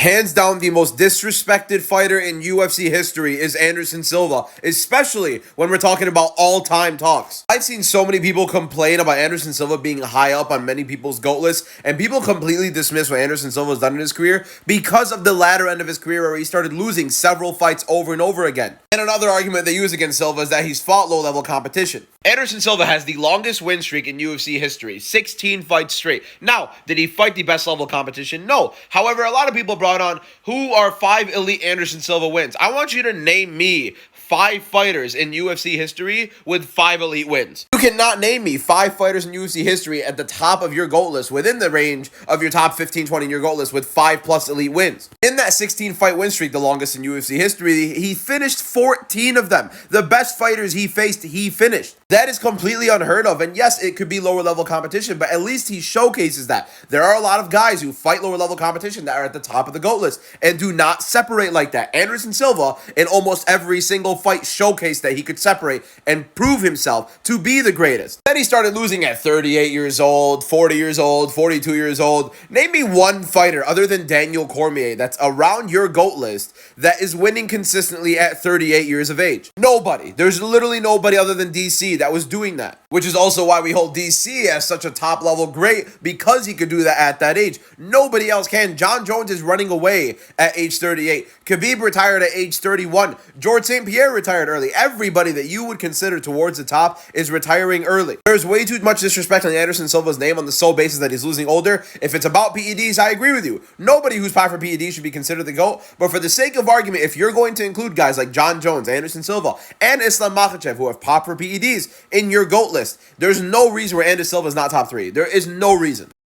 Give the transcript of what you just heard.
Hands down, the most disrespected fighter in UFC history is Anderson Silva, especially when we're talking about all-time talks. I've seen so many people complain about Anderson Silva being high up on many people's GOAT lists, and people completely dismiss what Anderson Silva has done in his career because of the latter end of his career where he started losing several fights over and over again. And another argument they use against Silva is that he's fought low-level competition. Anderson Silva has the longest win streak in UFC history, 16 fights straight. Now, did he fight the best level competition? No. However, a lot of people brought on who are 5 elite Anderson Silva wins. I want you to name me 5 fighters in UFC history with 5 elite wins. You cannot name me 5 fighters in UFC history at the top of your GOAT list, within the range of your top 15, 20 in your GOAT list with 5 plus elite wins. In that 16 fight win streak, the longest in UFC history, he finished 14 of them. The best fighters he faced, he finished. That is completely unheard of, and yes, it could be lower level competition, but at least he showcases that. There are a lot of guys who fight lower level competition that are at the top of the GOAT list and do not separate like that. Anderson Silva, in almost every single fight, showcased that he could separate and prove himself to be the greatest. Then he started losing at 38 years old, 40 years old, 42 years old. Name me one fighter other than Daniel Cormier that's around your GOAT list that is winning consistently at 38 years of age. Nobody. There's literally nobody other than DC that was doing that, which is also why we hold DC as such a top level great, because he could do that at that age. Nobody else can. John Jones is running away at age 38. Khabib retired at age 31. George St. Pierre retired early. Everybody that you would consider towards the top is retiring early. There's way too much disrespect on Anderson Silva's name on the sole basis that he's losing older. If it's about PEDs, I agree with you. Nobody who's popped for PEDs should be considered the GOAT, but for the sake of argument, if you're going to include guys like John Jones, Anderson Silva, and Islam Makhachev who have popped for PEDs in your GOAT list, there's no reason where Anderson Silva is not top 3. There is no reason.